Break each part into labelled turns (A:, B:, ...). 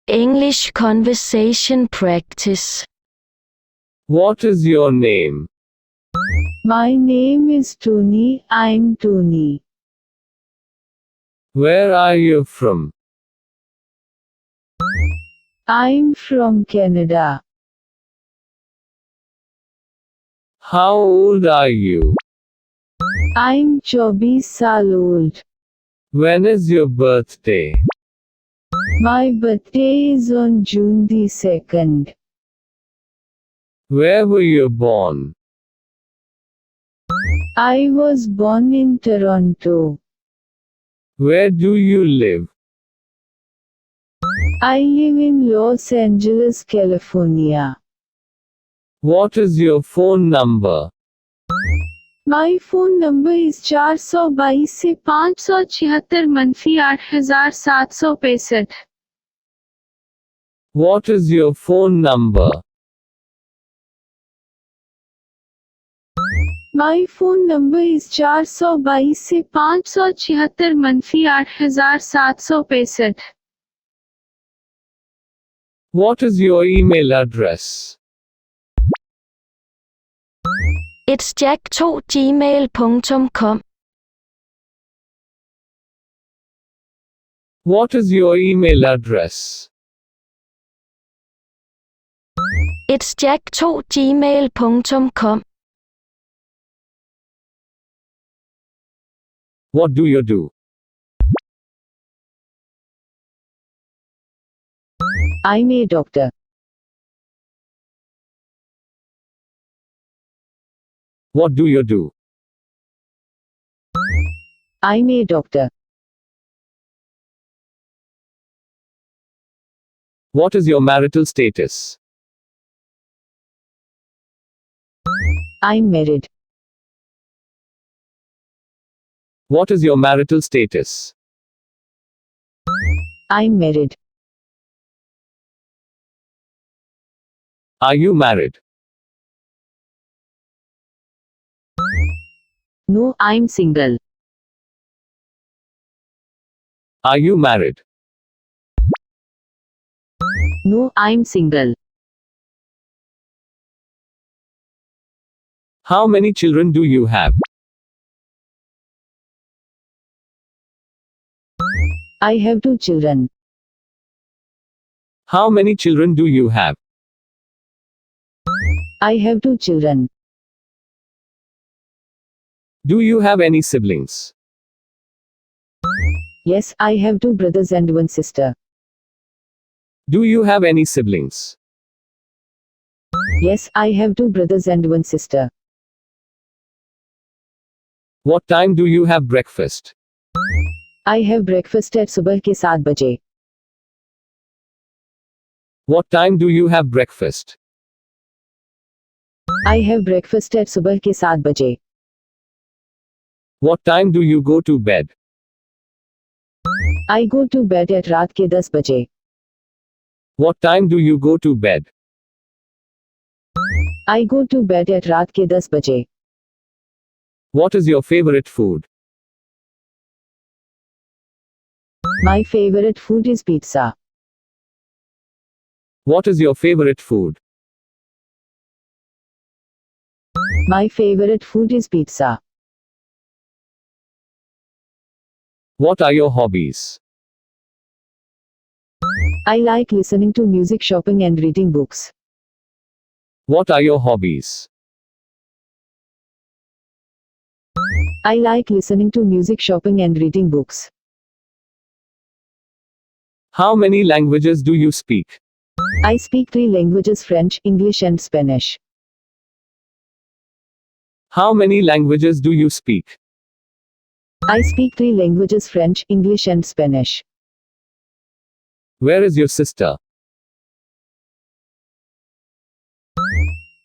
A: English conversation practice.
B: What is your name?
C: My name is Tony. I'm Tony.
B: Where are you from?
C: I'm from Canada.
B: How old are you?
C: I'm 24 साल old.
B: When is your birthday?
C: My birthday is on June the 2nd.
B: Where were you born?
C: I was born in Toronto.
B: Where do you live?
C: I live in Los Angeles, California.
B: What is your phone number?
C: My phone number is 422 से 576 8765.
B: What is your phone number?
C: My phone number is 422 से 576 8765.
B: What is your email address?
A: It's jack2gmail.com.
B: What is your email address?
A: It's jack2gmail.com.
B: What do you do?
C: I'm a doctor.
B: What do you do?
C: I'm a doctor.
B: What is your marital status?
C: I'm married.
B: What is your marital status?
C: I'm married.
B: Are you married?
C: No, I'm single.
B: Are you married?
C: No, I'm single.
B: How many children do you have?
C: I have 2 children.
B: How many children do you have?
C: I have 2 children.
B: Do you have any siblings?
C: Yes, I have 2 brothers and 1 sister.
B: Do you have any siblings?
C: Yes, I have 2 brothers and 1 sister.
B: What time do you have breakfast?
C: I have breakfast at सुबह के 7 बजे.
B: What time do you have breakfast?
C: I have breakfast at सुबह के 7 बजे.
B: What time do you go to bed?
C: I go to bed at रात के 10 बजे.
B: What time do you go to bed?
C: I go to bed at रात के 10 बजे.
B: What is your favorite food?
C: My favorite food is pizza.
B: What is your favorite food?
C: My favorite food is pizza.
B: What are your hobbies?
C: I like listening to music, shopping and reading books.
B: What are your hobbies?
C: I like listening to music, shopping and reading books.
B: How many languages do you speak?
C: I speak 3 languages: French, English and Spanish.
B: How many languages do you speak?
C: I speak 3 languages: French, English and Spanish.
B: Where is your sister?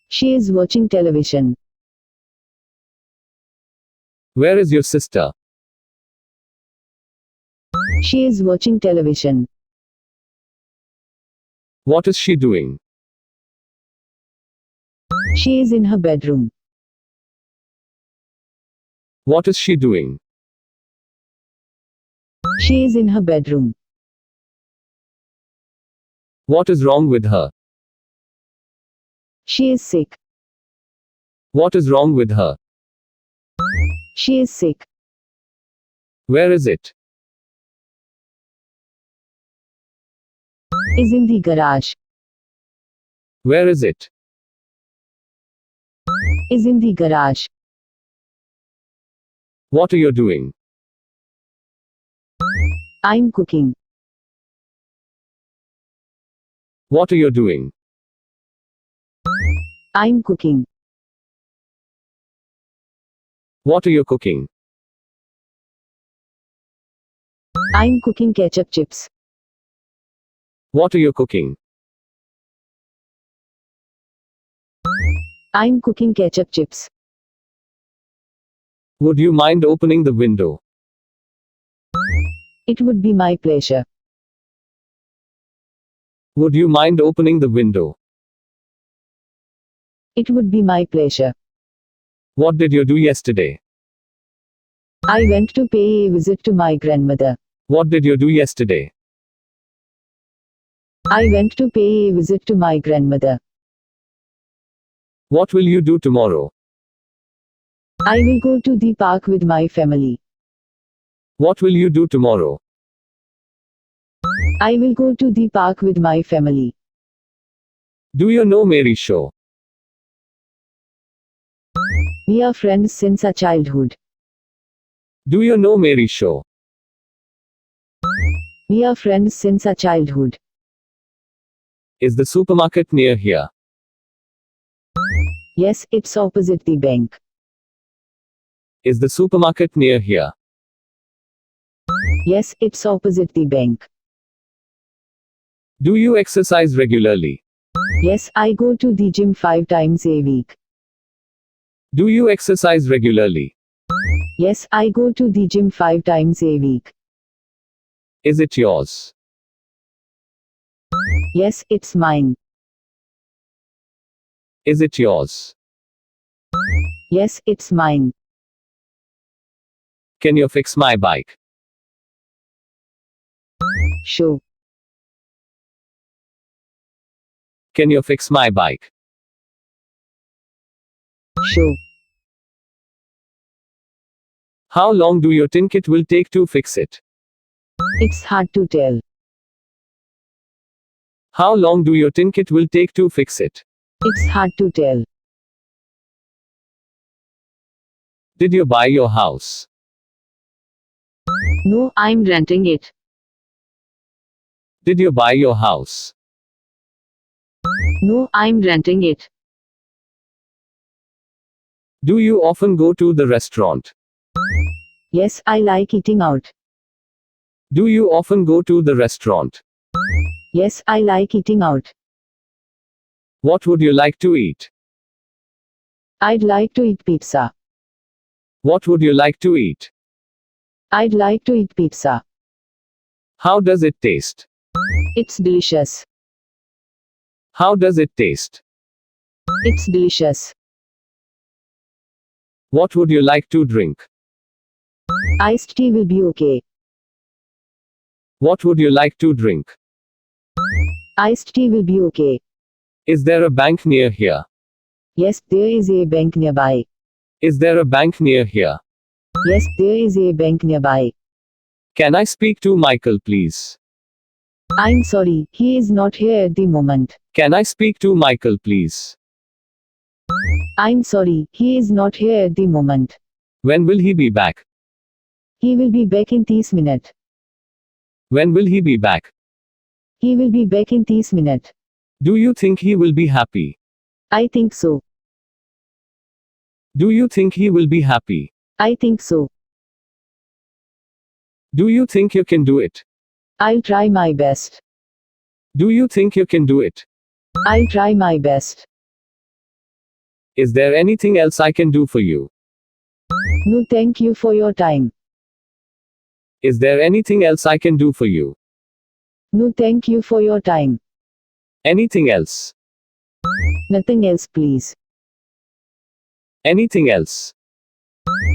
C: She is watching television.
B: Where is your sister?
C: She is watching television.
B: What is she doing?
C: She is in her bedroom.
B: What is she doing?
C: She is in her bedroom.
B: What is wrong with her?
C: She is sick.
B: What is wrong with her?
C: She is sick.
B: Where is it?
C: Is in the garage.
B: Where is it?
C: Is in the garage.
B: What are you doing?
C: I'm cooking.
B: What are you doing?
C: I'm cooking.
B: What are you cooking?
C: I'm cooking ketchup chips.
B: What are you cooking?
C: I'm cooking ketchup chips.
B: Would you mind opening the window?
C: It would be my pleasure.
B: Would you mind opening the window?
C: It would be my pleasure.
B: What did you do yesterday?
C: I went to pay a visit to my grandmother.
B: What did you do yesterday?
C: I went to pay a visit to my grandmother.
B: What will you do tomorrow?
C: I will go to the park with my family.
B: What will you do tomorrow?
C: I will go to the park with my family.
B: Do you know Mary Shaw?
C: We are friends since our childhood.
B: Do you know Mary Shaw?
C: We are friends since our childhood.
B: Is the supermarket near here?
C: Yes, it's opposite the bank.
B: Is the supermarket near here?
C: Yes, it's opposite the bank.
B: Do you exercise regularly?
C: Yes, I go to the gym 5 times a week.
B: Do you exercise regularly?
C: Yes, I go to the gym 5 times a week.
B: Is it yours?
C: Yes, it's mine.
B: Is it yours?
C: Yes, it's mine.
B: Can you fix my bike?
C: Show.
B: Can you fix my bike?
C: Show.
B: How long do you think it will take to fix it?
C: It's hard to tell.
B: How long do you think it will take to fix it?
C: It's hard to tell.
B: Did you buy your house?
C: No, I'm renting it.
B: Did you buy your house?
C: No, I'm renting it.
B: Do you often go to the restaurant?
C: Yes, I like eating out.
B: Do you often go to the restaurant?
C: Yes, I like eating out.
B: What would you like to eat?
C: I'd like to eat pizza.
B: What would you like to eat?
C: I'd like to eat pizza.
B: How does it taste?
C: It's delicious.
B: How does it taste?
C: It's delicious.
B: What would you like to drink?
C: Iced tea will be okay.
B: What would you like to drink?
C: Iced tea will be okay.
B: Is there a bank near here?
C: Yes, there is a bank nearby.
B: Is there a bank near here?
C: Yes, there is a bank nearby.
B: Can I speak to Michael, please?
C: I'm sorry, he is not here at the moment.
B: Can I speak to Michael, please?
C: I'm sorry, he is not here at the moment.
B: When will he be back?
C: He will be back in 30 minutes.
B: When will he be back?
C: He will be back in 30 minutes.
B: Do you think he will be happy?
C: I think so.
B: Do you think he will be happy?
C: I think so.
B: Do you think you can do it?
C: I'll try my best.
B: Do you think you can do it?
C: I'll try my best.
B: Is there anything else I can do for you?
C: No, thank you for your time.
B: Is there anything else I can do for you?
C: No, thank you for your time.
B: Anything else?
C: Nothing else, please.
B: Anything else?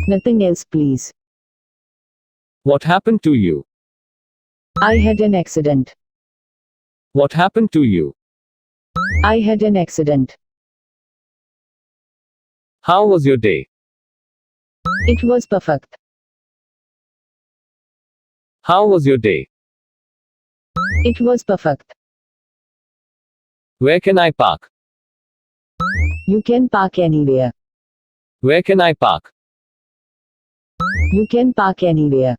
C: Nothing else, please.
B: What happened to you?
C: I had an accident.
B: What happened to you?
C: I had an accident.
B: How was your day?
C: It was perfect.
B: How was your day?
C: It was perfect.
B: Where can I park?
C: You can park anywhere.
B: Where can I park?
C: You can park anywhere.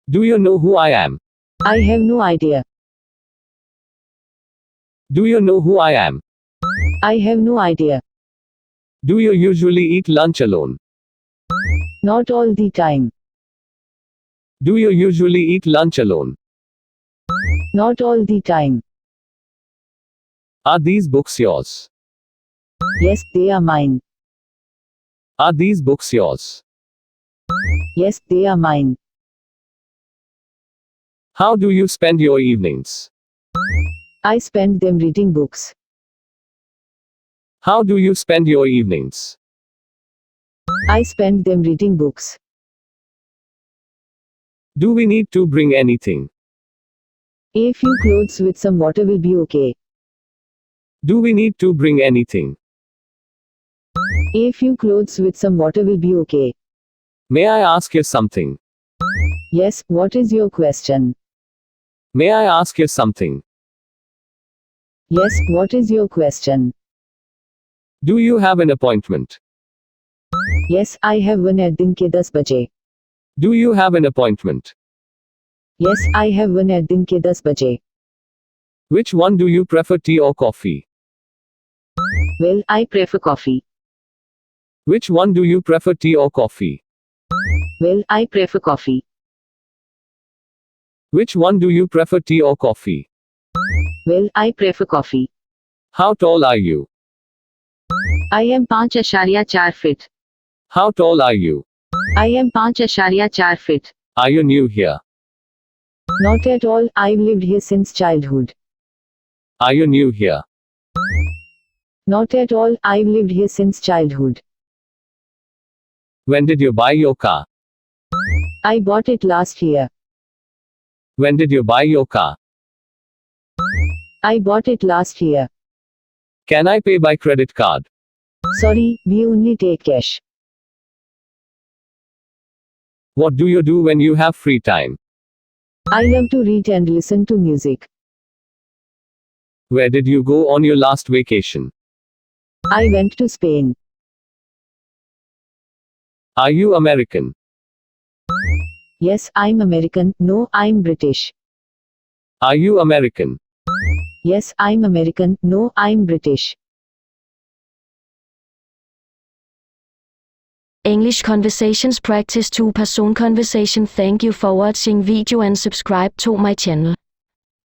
B: Do you know who I am?
C: I have no idea.
B: Do you know who I am?
C: I have no idea.
B: Do you usually eat lunch alone?
C: Not all the time.
B: Do you usually eat lunch alone?
C: Not all the time.
B: Are these books yours?
C: Yes, they are mine.
B: Are these books yours?
C: Yes, they are mine.
B: How do you spend your evenings?
C: I spend them reading books.
B: How do you spend your evenings?
C: I spend them reading books.
B: Do we need to bring anything?
C: A few clothes with some water will be okay.
B: Do we need to bring anything?
C: A few clothes with some water will be okay.
B: May I ask you something?
C: Yes, what is your question?
B: May I ask you something?
C: Yes, what is your question?
B: Do you have an appointment?
C: Yes, I have one at दिन के 10 बजे.
B: Do you have an appointment?
C: Yes, I have one at दिन के 10 बजे.
B: Which one do you prefer, tea or coffee?
C: Well, I prefer coffee.
B: Which one do you prefer, tea or coffee?
C: Well, I prefer coffee.
B: Which one do you prefer, tea or coffee?
C: Well, I prefer coffee.
B: How tall are you?
C: I am 5.4 feet.
B: How tall are you?
C: I am 5.4 feet.
B: Are you new here?
C: Not at all, I've lived here since childhood.
B: Are you new here?
C: Not at all, I've lived here since childhood.
B: When did you buy your car?
C: I bought it last year.
B: When did you buy your car?
C: I bought it last year.
B: Can I pay by credit card?
C: Sorry, we only take cash.
B: What do you do when you have free time?
C: I love to read and listen to music.
B: Where did you go on your last vacation?
C: I went to Spain.
B: Are you American?
C: Yes, I'm American. No, I'm British.
B: Are you American?
C: Yes, I'm American. No, I'm British.
A: English conversations practice 2-person conversation. Thank you for watching video and subscribe to my channel.